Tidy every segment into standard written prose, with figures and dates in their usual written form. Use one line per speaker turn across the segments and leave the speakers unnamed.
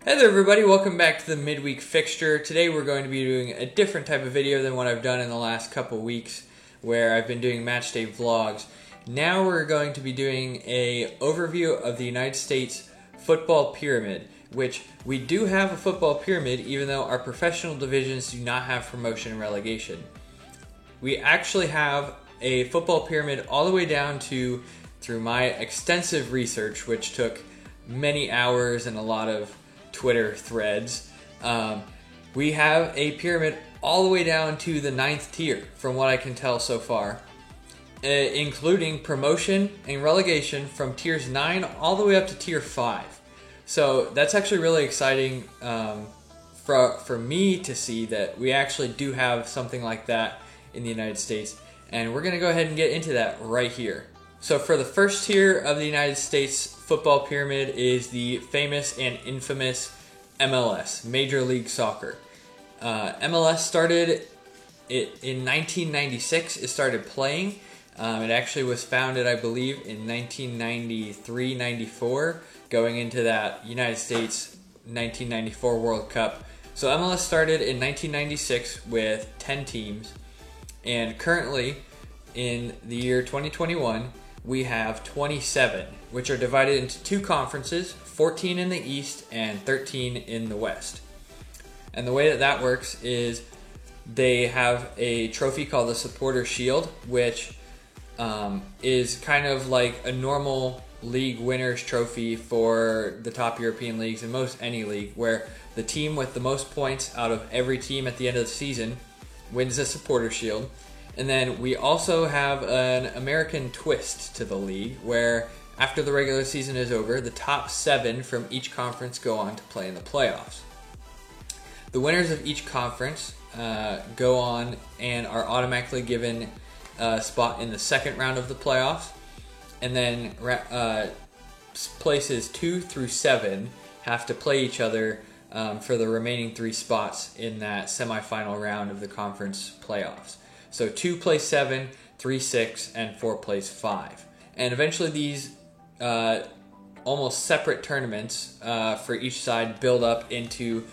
Hey there everybody, welcome back to the midweek fixture. Today we're going to be doing a different type of video than what I've done in the last couple weeks where I've been doing matchday vlogs. Now we're going to be doing a overview of the United States football pyramid, which we do have a football pyramid even though our professional divisions do not have promotion and relegation. We actually have a football pyramid all the way down to, through my extensive research, which took many hours and a lot of Twitter threads, we have a pyramid all the way down to the 9th tier from what I can tell so far, including promotion and relegation from tiers 9 all the way up to tier 5. So that's actually really exciting for me to see that we actually do have something like that in the United States, and we're going to go ahead and get into that right here. So for the first tier of the United States football pyramid is the famous and infamous MLS, Major League Soccer. MLS started in 1996. It started playing. It actually was founded, I believe, in 1993-94, going into that United States 1994 World Cup. So MLS started in 1996 with 10 teams, and currently in the year 2021, we have 27, which are divided into two conferences, 14 in the East and 13 in the West. And the way that works is they have a trophy called the Supporter Shield, which is kind of like a normal league winner's trophy for the top European leagues and most any league, where the team with the most points out of every team at the end of the season wins the Supporter Shield. And then we also have an American twist to the league, where after the regular season is over, the top 7 from each conference go on to play in the playoffs. The winners of each conference go on and are automatically given a spot in the second round of the playoffs. And then places 2 through 7 have to play each other for the remaining 3 spots in that semifinal round of the conference playoffs. So 2 plays 7, 3 6, and 4 plays 5. And eventually these almost separate tournaments for each side build up into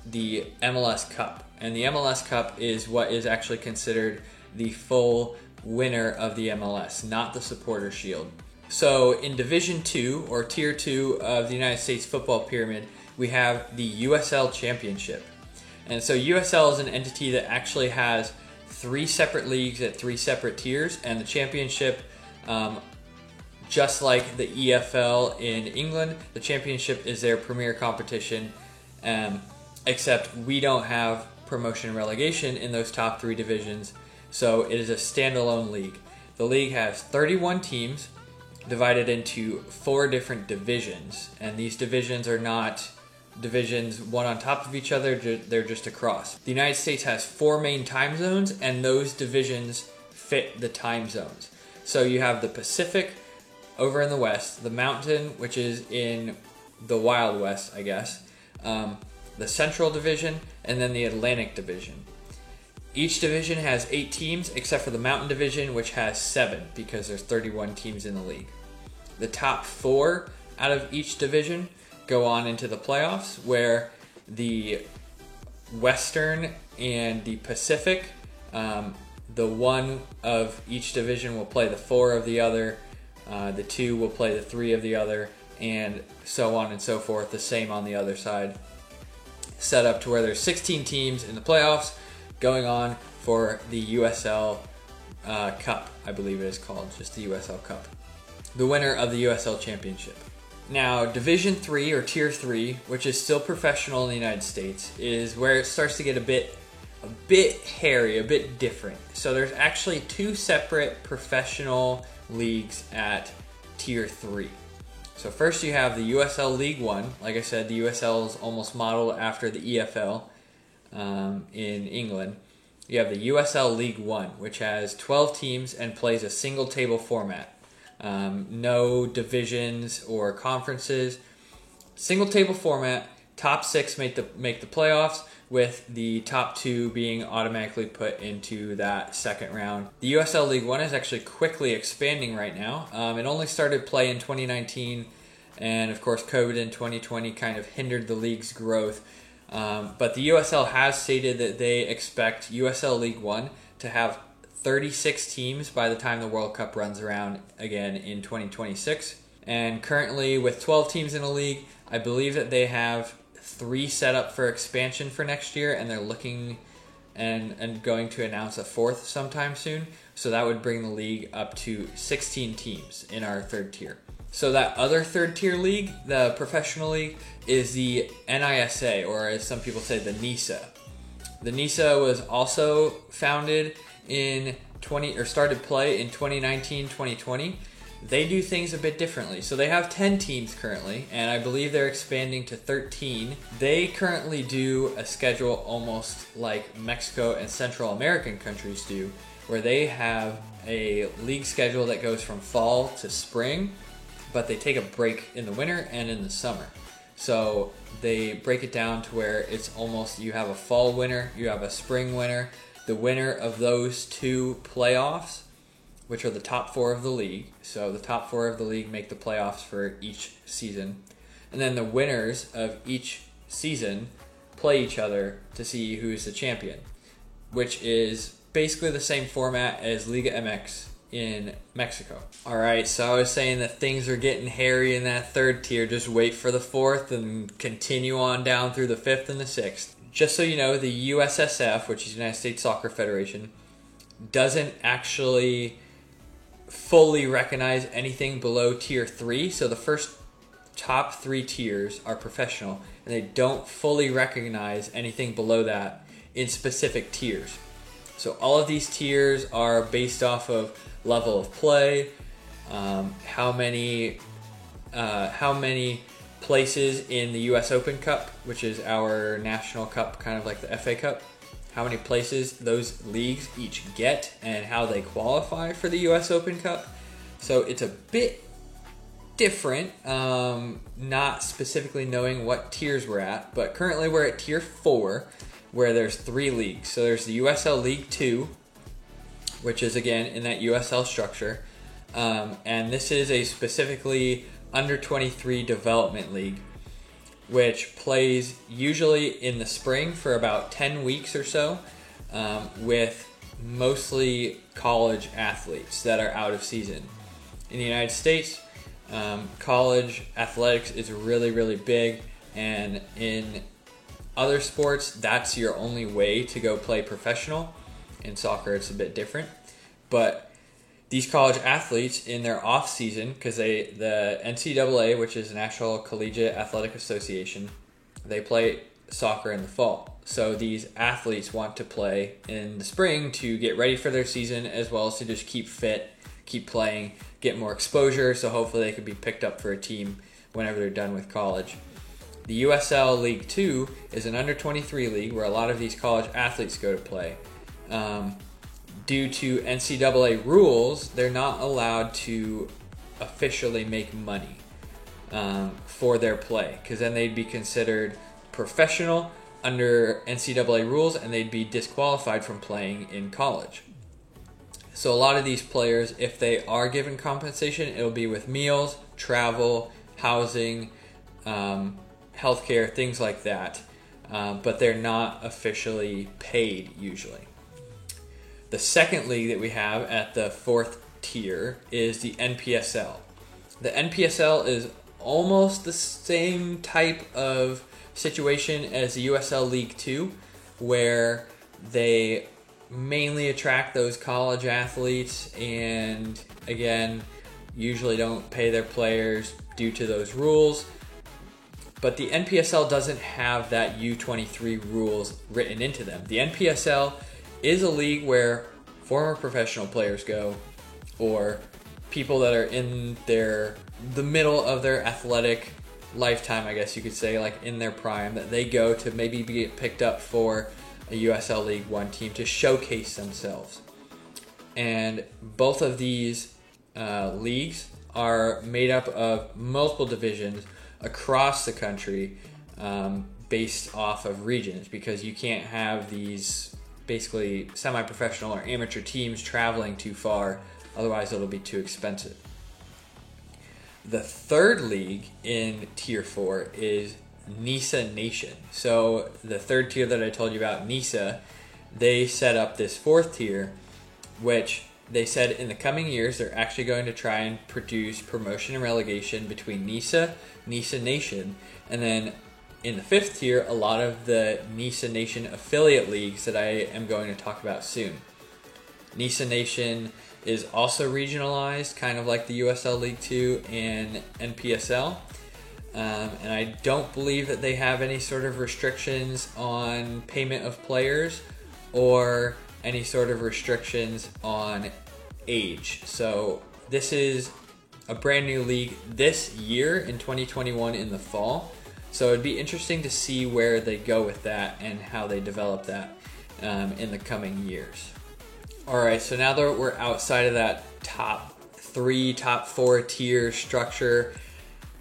the MLS Cup. And the MLS Cup is what is actually considered the full winner of the MLS, not the Supporter Shield. So in Division 2, or Tier 2 of the United States football pyramid, we have the USL Championship. And so USL is an entity that actually has 3 separate leagues at 3 separate tiers, and the championship, just like the EFL in England, the championship is their premier competition, except we don't have promotion and relegation in those top 3 divisions, so it is a standalone league. The league has 31 teams divided into 4 different divisions, and these divisions are not divisions one on top of each other, they're just across. The United States has 4 main time zones, and those divisions fit the time zones. So you have the Pacific over in the West, the Mountain, which is in the Wild West, I guess, the Central Division, and then the Atlantic Division. Each division has 8 teams, except for the Mountain Division, which has 7, because there's 31 teams in the league. The top 4 out of each division go on into the playoffs, where the Western and the Pacific, the 1 of each division will play the 4 of the other, the 2 will play the 3 of the other, and so on and so forth, the same on the other side. Set up to where there's 16 teams in the playoffs going on for the USL Cup, I believe it is called, just the USL Cup. The winner of the USL Championship. Now, Division 3, or Tier 3, which is still professional in the United States, is where it starts to get a bit hairy, a bit different. So there's actually 2 separate professional leagues at Tier 3. So first you have the USL League 1. Like I said, the USL is almost modeled after the EFL in England. You have the USL League 1, which has 12 teams and plays a single table format. No divisions or conferences. Single table format. Top 6 make the playoffs, with the top 2 being automatically put into that second round. The USL League 1 is actually quickly expanding right now. It only started play in 2019, And of course, COVID in 2020 kind of hindered the league's growth. But the USL has stated that they expect USL League One to have 36 teams by the time the World Cup runs around again in 2026. And currently, with 12 teams in a league, I believe that they have 3 set up for expansion for next year, and they're looking and going to announce a 4th sometime soon. So that would bring the league up to 16 teams in our 3rd tier. So that other 3rd tier league, the professional league, is the NISA, or as some people say, the NISA. The NISA was also founded started play in 2019-2020. They do things a bit differently. So they have 10 teams currently, and I believe they're expanding to 13. They currently do a schedule almost like Mexico and Central American countries do, where they have a league schedule that goes from fall to spring, but they take a break in the winter and in the summer. So they break it down to where it's almost, you have a fall winter, you have a spring winter. The winner of those 2 playoffs, which are the top 4 of the league. So the top 4 of the league make the playoffs for each season. And then the winners of each season play each other to see who's the champion, which is basically the same format as Liga MX in Mexico. All right, so I was saying that things are getting hairy in that 3rd tier. Just wait for the 4th and continue on down through the 5th and the 6th. Just so you know, the USSF, which is United States Soccer Federation, doesn't actually fully recognize anything below tier 3. So the first top 3 tiers are professional, and they don't fully recognize anything below that in specific tiers. So all of these tiers are based off of level of play, how many places in the US Open Cup, which is our national cup, kind of like the FA Cup, how many places those leagues each get and how they qualify for the US Open Cup. So it's a bit different, not specifically knowing what tiers we're at, but currently we're at tier 4, where there's 3 leagues. So there's the USL League 2, which is again in that USL structure, and this is a specifically under 23 development league, which plays usually in the spring for about 10 weeks or so, with mostly college athletes that are out of season. In the United States, college athletics is really, really big, and in other sports, that's your only way to go play professional. In soccer, it's a bit different. But these college athletes in their off season, because the NCAA, which is the National Collegiate Athletic Association, they play soccer in the fall. So these athletes want to play in the spring to get ready for their season, as well as to just keep fit, keep playing, get more exposure, so hopefully they can be picked up for a team whenever they're done with college. The USL League 2 is an under-23 league where a lot of these college athletes go to play. Due to NCAA rules, they're not allowed to officially make money for their play, because then they'd be considered professional under NCAA rules and they'd be disqualified from playing in college. So a lot of these players, if they are given compensation, it'll be with meals, travel, housing, healthcare, things like that. But they're not officially paid usually. The second league that we have at the 4th tier is the NPSL. The NPSL is almost the same type of situation as the USL League 2, where they mainly attract those college athletes and, again, usually don't pay their players due to those rules. But the NPSL doesn't have that U23 rules written into them. The NPSL is a league where former professional players go, or people that are in the middle of their athletic lifetime, I guess you could say, like in their prime, that they go to maybe get picked up for a USL League 1 team to showcase themselves. And both of these leagues are made up of multiple divisions across the country, based off of regions, because you can't have these basically semi-professional or amateur teams traveling too far, otherwise it'll be too expensive. The third league in Tier 4 is Nisa Nation. So the third tier that I told you about, Nisa, they set up this fourth tier, which they said in the coming years they're actually going to try and produce promotion and relegation between Nisa, Nisa Nation, and then in the fifth tier, a lot of the Nisa Nation affiliate leagues that I am going to talk about soon. Nisa Nation is also regionalized, kind of like the USL League 2 and NPSL. And I don't believe that they have any sort of restrictions on payment of players or any sort of restrictions on age. So this is a brand new league this year in 2021 in the fall. So it'd be interesting to see where they go with that and how they develop that in the coming years. All right, so now that we're outside of that top 3, top 4 tier structure,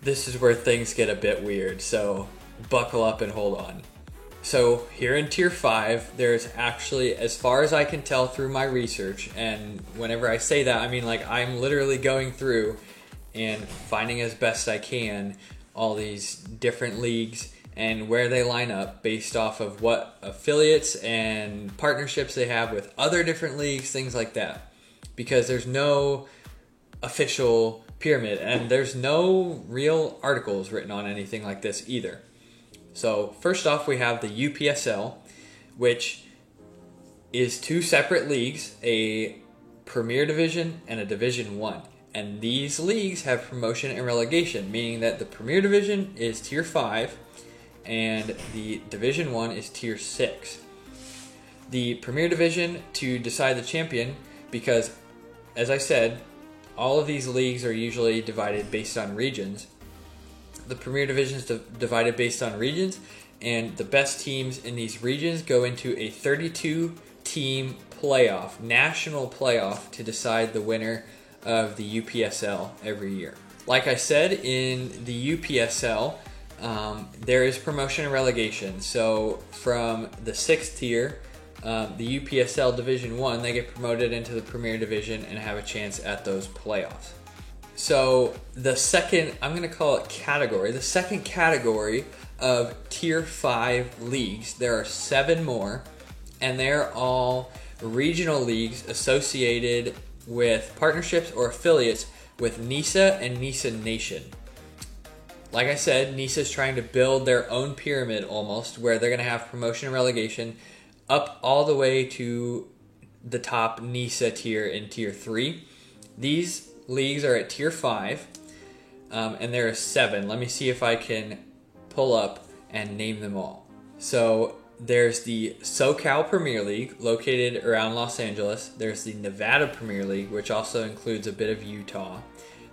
this is where things get a bit weird, so buckle up and hold on. So here in Tier 5, there's actually, as far as I can tell through my research, and whenever I say that, I mean like I'm literally going through and finding as best I can all these different leagues and where they line up based off of what affiliates and partnerships they have with other different leagues, things like that. Because there's no official pyramid and there's no real articles written on anything like this either. So first off, we have the UPSL, which is 2 separate leagues, a Premier Division and a Division 1. And these leagues have promotion and relegation, meaning that the Premier Division is Tier 5 and the Division 1 is Tier 6. The Premier Division to decide the champion, because as I said, all of these leagues are usually divided based on regions. The Premier Division is divided based on regions, and the best teams in these regions go into a 32-team playoff, national playoff, to decide the winner of the UPSL every year. Like I said, in the UPSL, there is promotion and relegation. So from the 6th tier, the UPSL Division 1, they get promoted into the Premier Division and have a chance at those playoffs. So the second, I'm going to call it category, the second category of Tier 5 leagues, there are 7 more, and they're all regional leagues associated with partnerships or affiliates with Nisa and Nisa Nation. Like I said, Nisa is trying to build their own pyramid almost, where they're going to have promotion and relegation up all the way to the top Nisa tier in Tier 3. These leagues are at Tier 5, and there are 7. Let me see if I can pull up and name them all. So there's the SoCal Premier League, located around Los Angeles. There's the Nevada Premier League, which also includes a bit of Utah.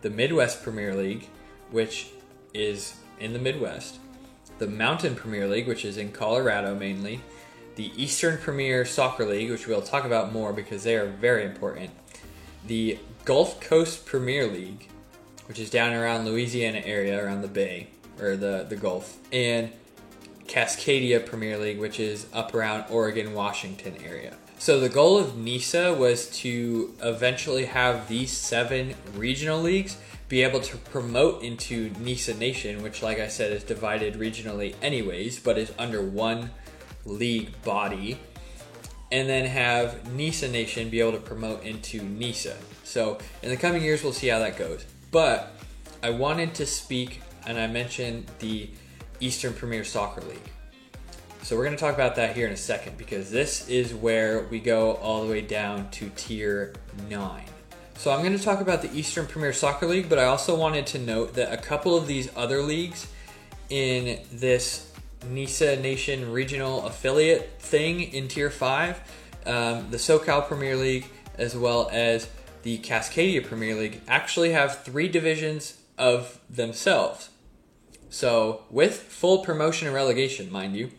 The Midwest Premier League, which is in the Midwest. The Mountain Premier League, which is in Colorado mainly. The Eastern Premier Soccer League, which we'll talk about more because they are very important. The Gulf Coast Premier League, which is down around Louisiana area, around the Bay, or the Gulf. And Cascadia Premier League, which is up around Oregon, Washington area. So the goal of NISA was to eventually have these 7 regional leagues be able to promote into Nisa Nation, which, like I said, is divided regionally anyways, but is under one league body, and then have Nisa Nation be able to promote into Nisa. So in the coming years, we'll see how that goes. But I wanted to speak, and I mentioned the Eastern Premier Soccer League. So we're going to talk about that here in a second, because this is where we go all the way down to Tier 9. So I'm going to talk about the Eastern Premier Soccer League, but I also wanted to note that a couple of these other leagues in this Nisa Nation regional affiliate thing in Tier 5, the SoCal Premier League as well as the Cascadia Premier League, actually have 3 divisions of themselves. So with full promotion and relegation, mind you.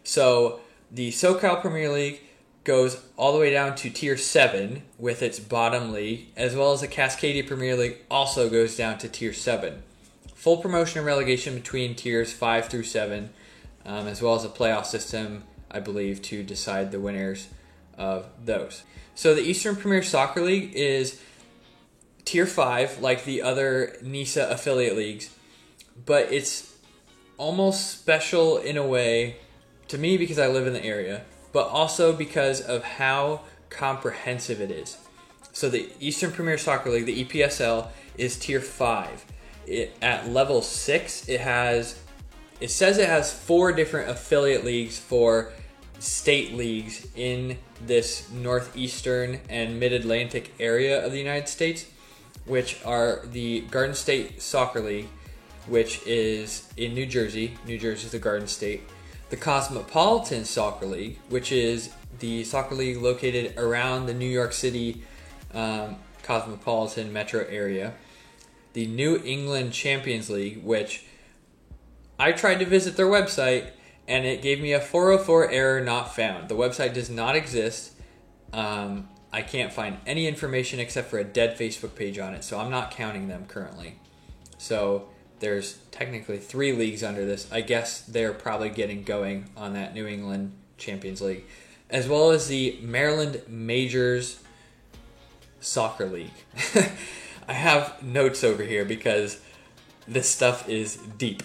So the SoCal Premier League goes all the way down to Tier 7 with its bottom league, as well as the Cascadia Premier League also goes down to Tier 7. Full promotion and relegation between Tiers 5 through 7, as well as a playoff system, I believe, to decide the winners of those. So the Eastern Premier Soccer League is tier 5 like the other NISA affiliate leagues, but it's almost special in a way to me because I live in the area, but also because of how comprehensive it is. So the Eastern Premier Soccer League, the EPSL, is tier 5. At level 6, it says it has 4 different affiliate leagues for state leagues in this northeastern and mid-Atlantic area of the United States, which are the Garden State Soccer League, which is in New Jersey. New Jersey is the Garden State. The Cosmopolitan Soccer League, which is the soccer league located around the New York City cosmopolitan metro area. The New England Champions League, which I tried to visit their website and it gave me a 404 error not found. The website does not exist. I can't find any information except for a dead Facebook page on it, so I'm not counting them currently. So there's technically 3 leagues under this. I guess they're probably getting going on that New England Champions League, as well as the Maryland Majors Soccer League. I have notes over here because this stuff is deep.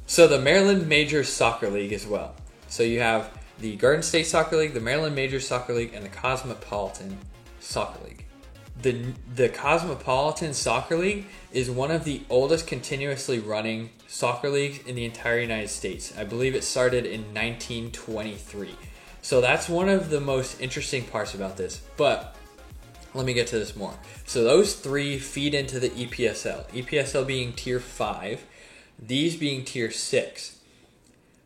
So the Maryland Majors Soccer League as well. So you have the Garden State Soccer League, the Maryland Majors Soccer League, and the Cosmopolitan Soccer League. The Cosmopolitan Soccer League is one of the oldest continuously running soccer leagues in the entire United States. I believe it started in 1923. So that's one of the most interesting parts about this. But let me get to this more. So those 3 feed into the EPSL. EPSL being tier 5, these being tier 6.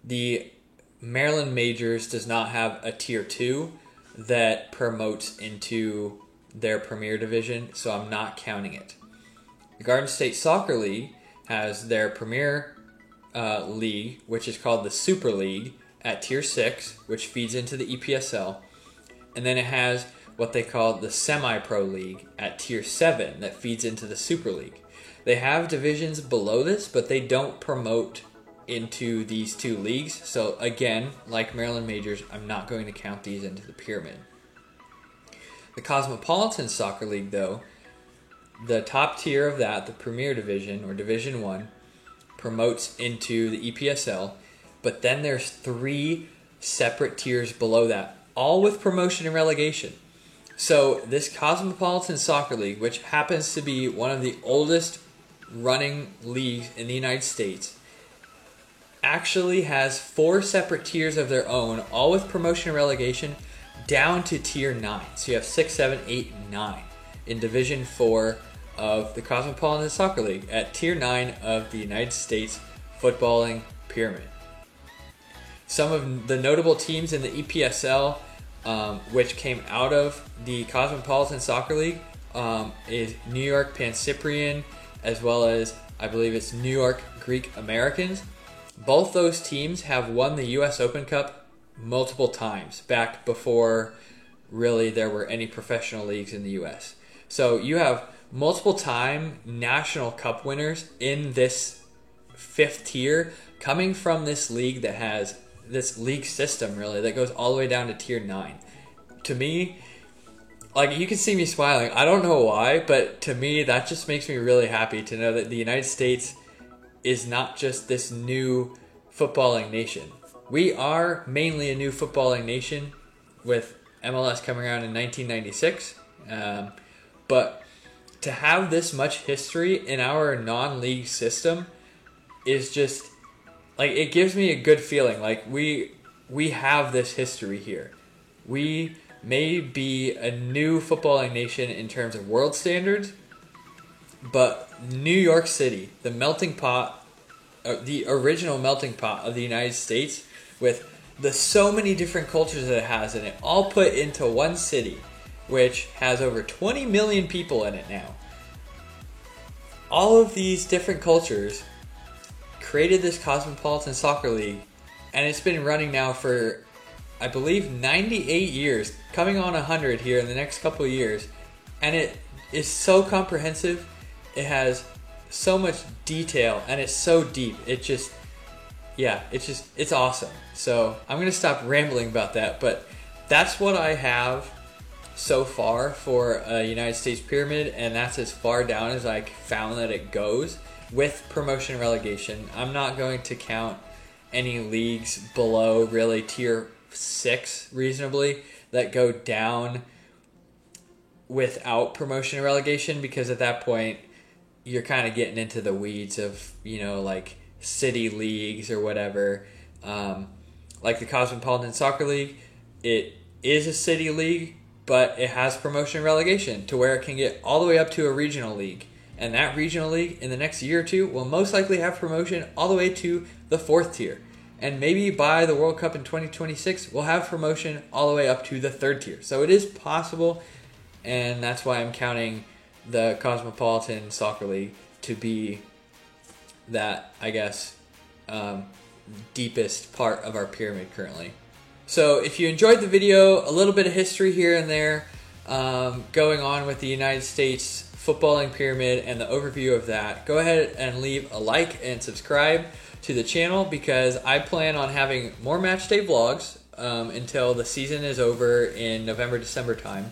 The Maryland Majors does not have a tier 2 that promotes into their premier division, so I'm not counting it. The Garden State Soccer League has their premier league, which is called the Super League, at tier 6, which feeds into the EPSL. And then it has what they call the Semi-Pro League at tier 7 that feeds into the Super League. They have divisions below this, but they don't promote into these 2 leagues. So again, like Maryland Majors, I'm not going to count these into the pyramid. The Cosmopolitan Soccer League, though, the top tier of that, the Premier Division or Division 1, promotes into the EPSL, but then there's 3 separate tiers below that, all with promotion and relegation. So this Cosmopolitan Soccer League, which happens to be one of the oldest running leagues in the United States, actually has 4 separate tiers of their own, all with promotion and relegation, down to tier 9. So you have 6, 7, 8, 9 in Division 4 of the Cosmopolitan Soccer League at tier 9 of the United States footballing pyramid. Some of the notable teams in the EPSL, which came out of the Cosmopolitan Soccer League, is New York Pancyprian, as well as, I believe it's New York Greek Americans. Both those teams have won the U.S. Open Cup multiple times, back before really there were any professional leagues in the U.S. So you have multiple time national cup winners in this 5th tier coming from this league that has this league system really that goes all the way down to tier 9. To me, like, you can see me smiling. I don't know why, but to me that just makes me really happy to know that the United States is not just this new footballing nation. We are mainly a new footballing nation with MLS coming around in 1996. But to have this much history in our non-league system is just, like, it gives me a good feeling. Like, we have this history here. We may be a new footballing nation in terms of world standards, but New York City, the melting pot, the original melting pot of the United States, with the so many different cultures that it has in it, all put into one city, which has over 20 million people in it now. All of these different cultures created this Cosmopolitan Soccer League, and it's been running now for, I believe, 98 years, coming on 100 here in the next couple of years, and it is so comprehensive. It has so much detail, and it's so deep. It's awesome. So I'm going to stop rambling about that, but that's what I have so far for a United States pyramid, and that's as far down as I found that it goes with promotion and relegation. I'm not going to count any leagues below really tier 6 reasonably that go down without promotion and relegation, because at that point you're kind of getting into the weeds of, you know, like city leagues or whatever. Like the Cosmopolitan Soccer League, it is a city league, but it has promotion and relegation to where it can get all the way up to a regional league. And that regional league in the next year or two will most likely have promotion all the way to the 4th tier. And maybe by the World Cup in 2026, we'll have promotion all the way up to the 3rd tier. So it is possible, and that's why I'm counting the Cosmopolitan Soccer League to be that, I guess, deepest part of our pyramid currently. So if you enjoyed the video, a little bit of history here and there going on with the United States footballing pyramid and the overview of that, go ahead and leave a like and subscribe to the channel, because I plan on having more match day vlogs until the season is over in November, December time,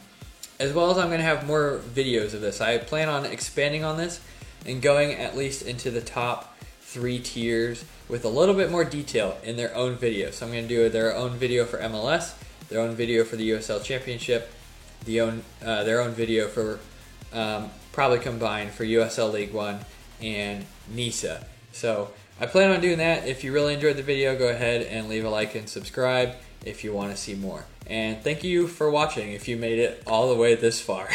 as well as I'm going to have more videos of this. I plan on expanding on this and going at least into the top 3 tiers with a little bit more detail in their own video. So I'm going to do their own video for MLS, their own video for the USL Championship, their own video for probably combined for USL League One and NISA. So I plan on doing that. If you really enjoyed the video, go ahead and leave a like and subscribe if you want to see more. And thank you for watching if you made it all the way this far.